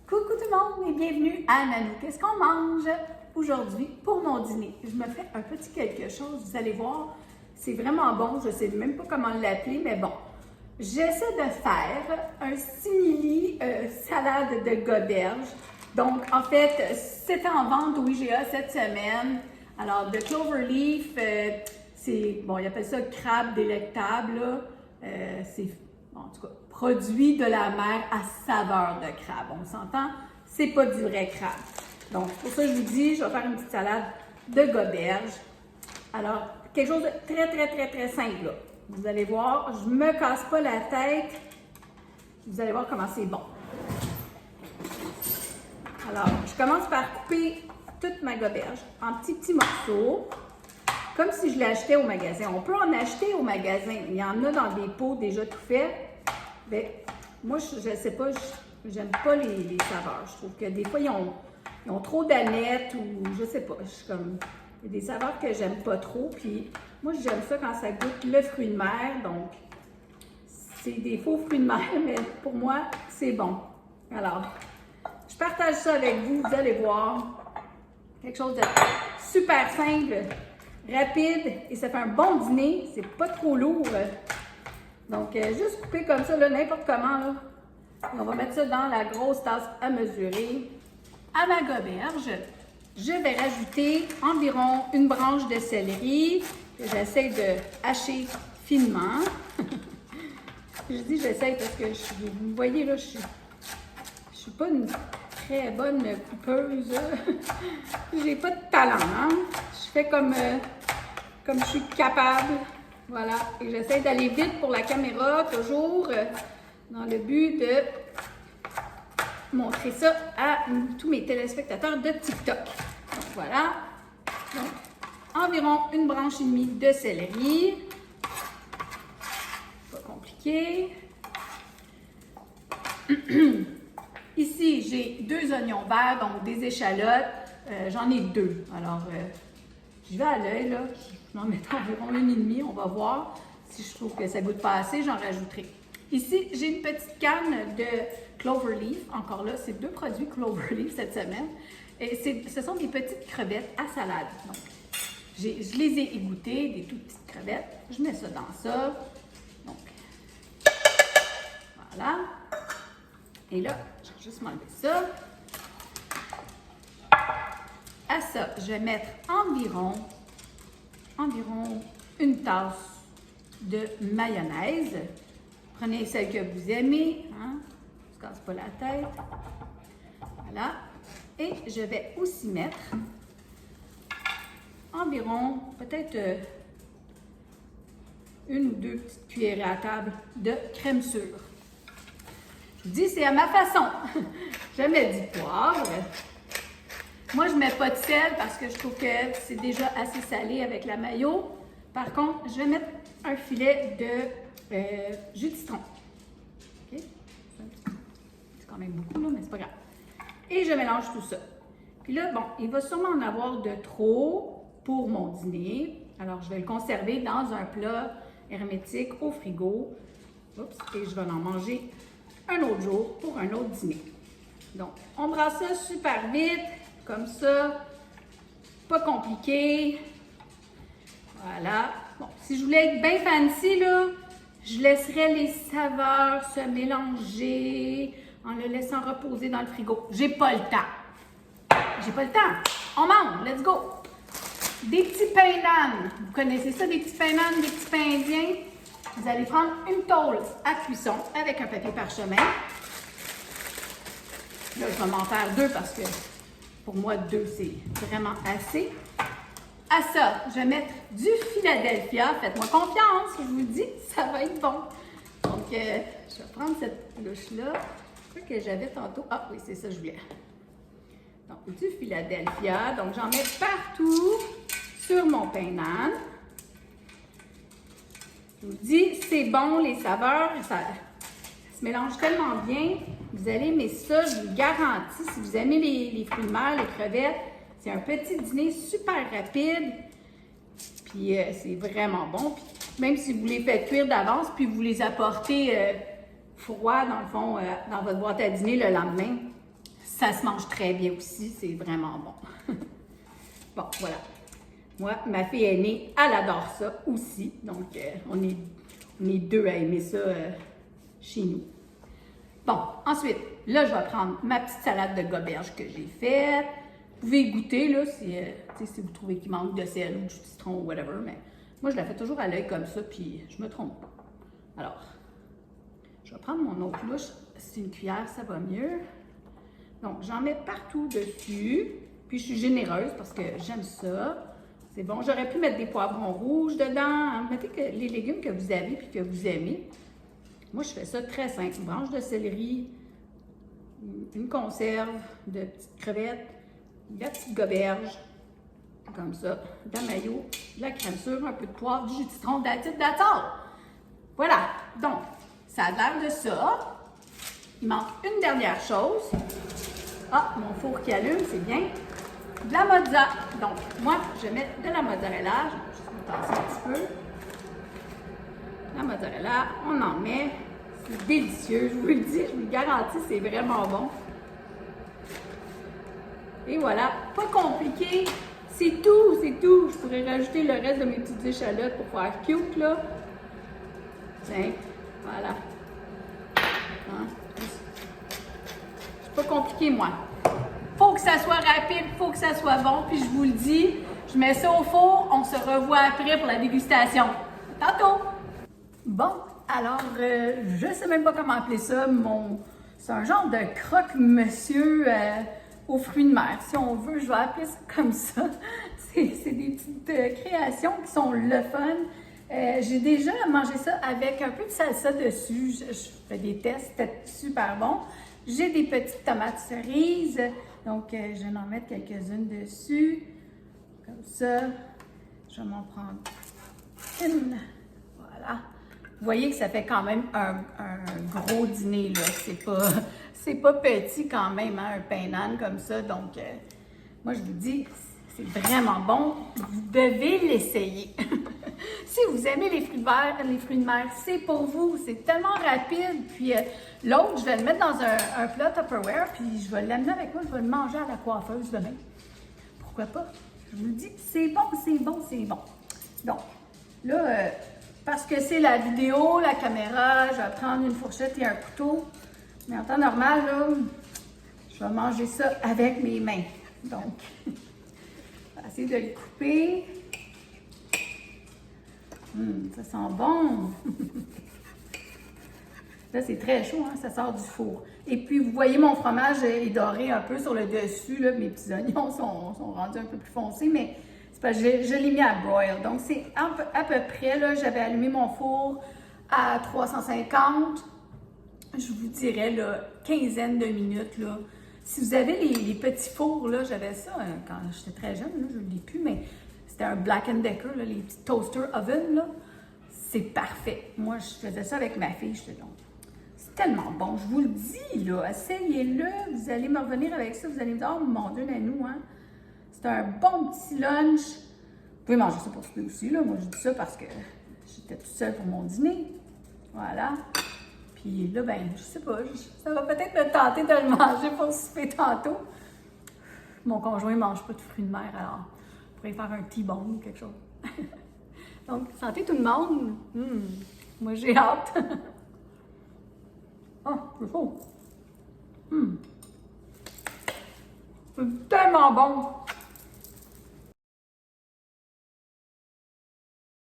Coucou tout le monde et bienvenue à Nanou. Qu'est-ce qu'on mange aujourd'hui pour mon dîner? Je me fais un petit quelque chose, vous allez voir, c'est vraiment bon, je ne sais même pas comment l'appeler, mais bon. J'essaie de faire un simili salade de goberge. Donc, en fait, c'est en vente au IGA cette semaine. Alors, de Cloverleaf, c'est, bon, ils appellent ça crabe délectable, là. C'est, bon, en tout cas, produit de la mer à saveur de crabe. On s'entend, c'est pas du vrai crabe. Donc, pour ça, je vous dis, je vais faire une petite salade de goberge. Alors, quelque chose de très simple, là. Vous allez voir, je me casse pas la tête. Vous allez voir comment c'est bon. Alors, je commence par couper toute ma goberge en petits morceaux, comme si je l'achetais au magasin. On peut en acheter au magasin. Il y en a dans des pots déjà tout faits. Bien, moi, je ne sais pas, j'aime pas les saveurs. Je trouve que des fois, ils ont trop d'anettes ou je sais pas. Il y a des saveurs que j'aime pas trop. Puis moi, j'aime ça quand ça goûte le fruit de mer. Donc, c'est des faux fruits de mer, mais pour moi, c'est bon. Alors, je partage ça avec vous. Vous allez voir. Quelque chose de super simple, rapide et ça fait un bon dîner. C'est pas trop lourd. Donc, juste couper comme ça, n'importe comment. Là. On va mettre ça dans la grosse tasse à mesurer. À ma goberge, je vais rajouter environ une branche de céleri que j'essaie de hacher finement. Je dis j'essaie parce que vous voyez là, je suis pas une très bonne coupeuse. J'ai pas de talent, hein? Je fais comme je suis capable. Voilà. Et j'essaie d'aller vite pour la caméra, toujours dans le but de montrer ça à tous mes téléspectateurs de TikTok. Donc voilà. Donc, environ une branche et demie de céleri. Pas compliqué. Ici, j'ai 2 oignons verts, donc des échalotes. J'en ai 2. Alors, je vais à l'œil, là. Je vais en mettre environ 1,5. On va voir. Si je trouve que ça ne goûte pas assez, j'en rajouterai. Ici, j'ai une petite canne de Cloverleaf. Encore là, c'est 2 produits Cloverleaf cette semaine. Et ce sont des petites crevettes à salade. Donc, je les ai égouttées, des toutes petites crevettes. Je mets ça dans ça. Donc, voilà. Et là, je vais juste m'enlever ça. À ça, je vais mettre environ une tasse de mayonnaise. Prenez celle que vous aimez, hein? Ne se casse pas la tête. Voilà. Et je vais aussi mettre environ, peut-être 1 ou 2 petites cuillerées à table de crème sûre. Je vous dis, c'est à ma façon. Je mets du poivre. Moi, je ne mets pas de sel parce que je trouve que c'est déjà assez salé avec la mayo. Par contre, je vais mettre un filet de jus de citron. Okay? C'est quand même beaucoup, là, mais c'est pas grave. Et je mélange tout ça. Puis là, bon, il va sûrement en avoir de trop pour mon dîner. Alors, je vais le conserver dans un plat hermétique au frigo. Oups, et je vais en manger un autre jour pour un autre dîner. Donc, on brasse ça super vite, comme ça. Pas compliqué. Voilà. Bon, si je voulais être bien fancy, là, je laisserais les saveurs se mélanger en le laissant reposer dans le frigo. J'ai pas le temps. J'ai pas le temps. On mange. Let's go. Des petits pains d'âne. Vous connaissez ça, des petits pains d'âne, des petits pains indiens? Vous allez prendre une tôle à cuisson avec un papier parchemin. Là, je vais m'en faire 2 parce que pour moi, 2, c'est vraiment assez. À ça, je vais mettre du Philadelphia. Faites-moi confiance, je vous dis, ça va être bon. Donc, je vais prendre cette louche-là. C'est ça que j'avais tantôt. Ah oui, c'est ça que je voulais. Donc, du Philadelphia. Donc, j'en mets partout sur mon pain d'âne. Je vous dis, c'est bon, les saveurs, ça se mélange tellement bien. Vous allez aimer ça, je vous garantis. Si vous aimez les fruits de mer, les crevettes, c'est un petit dîner super rapide. Puis c'est vraiment bon. Puis, même si vous les faites cuire d'avance, puis vous les apportez froids, dans le fond, dans votre boîte à dîner le lendemain, ça se mange très bien aussi, c'est vraiment bon. Bon, voilà. Moi, ma fille aînée, elle adore ça aussi. Donc, on est deux à aimer ça chez nous. Bon, ensuite, là, je vais prendre ma petite salade de goberge que j'ai faite. Vous pouvez goûter, là, si vous trouvez qu'il manque de sel ou du citron ou whatever, mais moi, je la fais toujours à l'œil comme ça, puis je me trompe pas. Alors, je vais prendre mon autre louche. C'est une cuillère, ça va mieux. Donc, j'en mets partout dessus. Puis, je suis généreuse parce que j'aime ça. C'est bon. J'aurais pu mettre des poivrons rouges dedans. Mettez les légumes que vous avez puis que vous aimez. Moi, je fais ça très simple. Une branche de céleri, une conserve de petites crevettes, de la petite goberge, comme ça, de la mayo, de la crème sûre, un peu de poivre, du jus de citron, d'attard. Voilà. Donc, ça a l'air de ça. Il manque une dernière chose. Ah, mon four qui allume, c'est bien. De la mozza. Donc, moi, je mets de la mozzarella. Je vais juste me tasser un petit peu. La mozzarella, on en met. C'est délicieux, je vous le dis, je vous le garantis, c'est vraiment bon. Et voilà, pas compliqué. C'est tout, c'est tout. Je pourrais rajouter le reste de mes petites échalotes pour faire cute, là. Tiens, voilà. Hein? C'est pas compliqué, moi. Faut que ça soit rapide, faut que ça soit bon, puis je vous le dis, je mets ça au four, on se revoit après pour la dégustation. Tantôt! Bon, alors, je sais même pas comment appeler ça, c'est un genre de croque-monsieur aux fruits de mer, si on veut, je vais appeler ça comme ça. C'est des petites créations qui sont le fun. J'ai déjà mangé ça avec un peu de salsa dessus, je fais des tests, c'était super bon. J'ai des petites tomates cerises, donc je vais en mettre quelques-unes dessus, comme ça. Je vais m'en prendre une, voilà. Vous voyez que ça fait quand même un gros dîner, là. C'est pas petit quand même, hein, un pain d'âne comme ça. Donc, moi, je vous dis, c'est vraiment bon. Vous devez l'essayer. Si vous aimez les fruits de mer, c'est pour vous. C'est tellement rapide. Puis, l'autre, je vais le mettre dans un plat Tupperware, puis je vais l'amener avec moi. Je vais le manger à la coiffeuse demain. Pourquoi pas? Je vous le dis, c'est bon, c'est bon, c'est bon. Donc, là... parce que c'est la vidéo, la caméra, je vais prendre une fourchette et un couteau. Mais en temps normal, là, je vais manger ça avec mes mains. Donc, je vais essayer de le couper. Ça sent bon. Là, c'est très chaud, hein? Ça sort du four. Et puis, vous voyez, mon fromage est doré un peu sur le dessus. Là. Mes petits oignons sont rendus un peu plus foncés, mais... parce que je l'ai mis à broil. Donc, c'est à peu près, là, j'avais allumé mon four à 350. Je vous dirais, là, quinzaine de minutes, là. Si vous avez les petits fours, là, j'avais ça quand j'étais très jeune, là, je ne l'ai plus, mais c'était un Black & Decker, là, les petits toaster oven, là. C'est parfait. Moi, je faisais ça avec ma fille, j'étais donc. C'est tellement bon, je vous le dis, là. Essayez-le, vous allez me revenir avec ça, vous allez me dire, oh mon Dieu, Nanou, hein. C'est un bon petit lunch. Vous pouvez manger ça pour souper aussi, là. Moi, je dis ça parce que j'étais toute seule pour mon dîner. Voilà. Puis là, ben, je sais pas, ça va peut-être me tenter de le manger pour souper tantôt. Mon conjoint ne mange pas de fruits de mer, alors on pourrait faire un T-bone ou quelque chose. Donc, santé tout le monde. Moi, j'ai hâte. Ah, c'est chaud. C'est tellement bon.